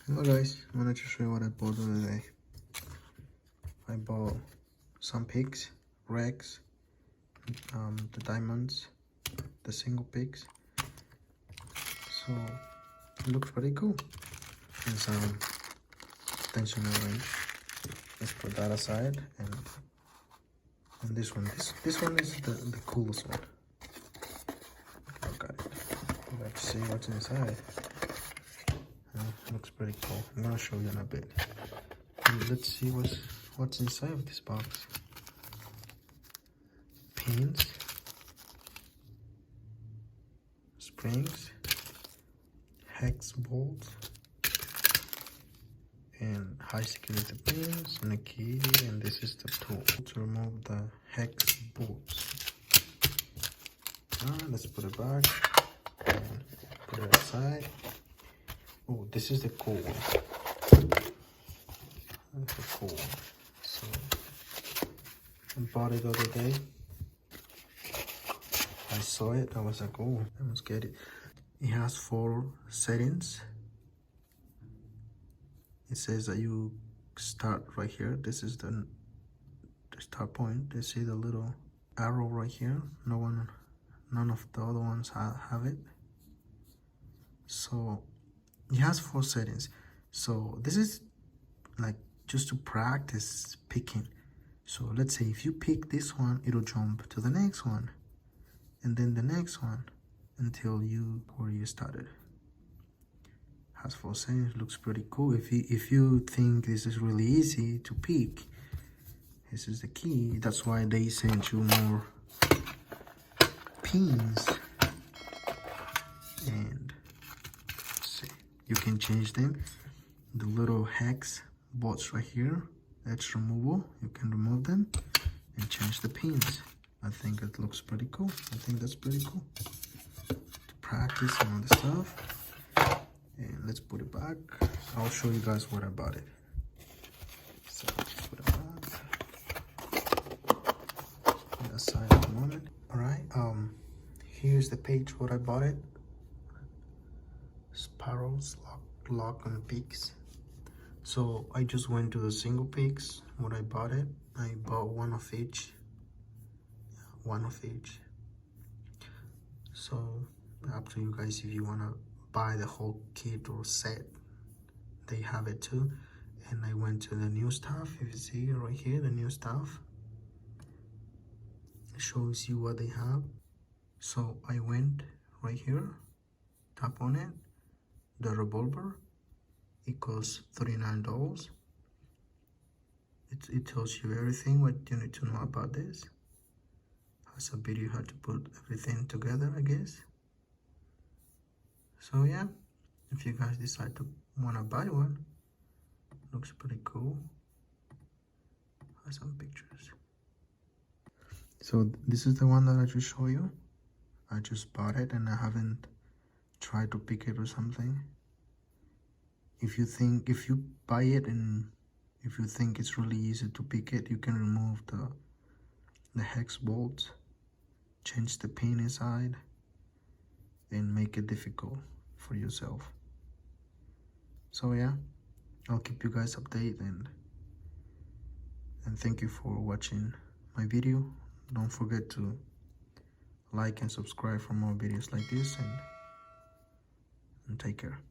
Hello guys, I wanted to show you what I bought the other day. I bought some picks, rags, the diamonds, the single picks. So it looks pretty cool. And some tensioner wrench. Let's put that aside, and this one. This one is the coolest one. Okay, let's see what's inside. Looks pretty cool. I'm gonna show you in a bit. And let's see what's inside of this box. Pins, springs, hex bolts, and high security pins, and a key. And this is the tool to remove the hex bolts. Let's put it back and put it aside. Oh, this is the cool one. That's the cool one. So I bought it the other day. I saw it. I was like, oh, I must get it. It has 4 settings. It says that you start right here. This is the start point. You see the little arrow right here. None of the other ones have it. So it has 4 settings. So this is like just to practice picking. So let's say if you pick this one, it'll jump to the next one, and then the next one until where you started. Has 4 settings. Looks pretty cool. If you think this is really easy to pick, this is the key. That's why they sent you more pins. And let's see, you can change them. The little hex bolts right here, that's removable. You can remove them and change the pins. I think it looks pretty cool. I think that's pretty cool to practice and all the stuff. And let's put it back. I'll show you guys what I bought it. So let's put it back. Put it aside at the moment. All right. Here's the page what I bought it. Sparrows, lock and peaks. So I just went to the single peaks when I bought it. I bought one of each. So up to you guys if you want to buy the whole kit or set. They have it too. And I went to the new stuff. If you see right here, the new stuff, it shows you what they have. So I went right here, tap on it, the Revolver. It costs $39. It tells you everything what you need to know about this. Has a video how to put everything together, I guess. So yeah, if you guys decide to want to buy one, looks pretty cool. Has some pictures. So this is the one that I just showed you. I just bought it and I haven't tried to pick it or something. If you buy it and if you think it's really easy to pick it, you can remove the hex bolts, change the pin inside, and make it difficult for yourself. So yeah, I'll keep you guys updated, and thank you for watching my video. Don't forget to like and subscribe for more videos like this, and take care.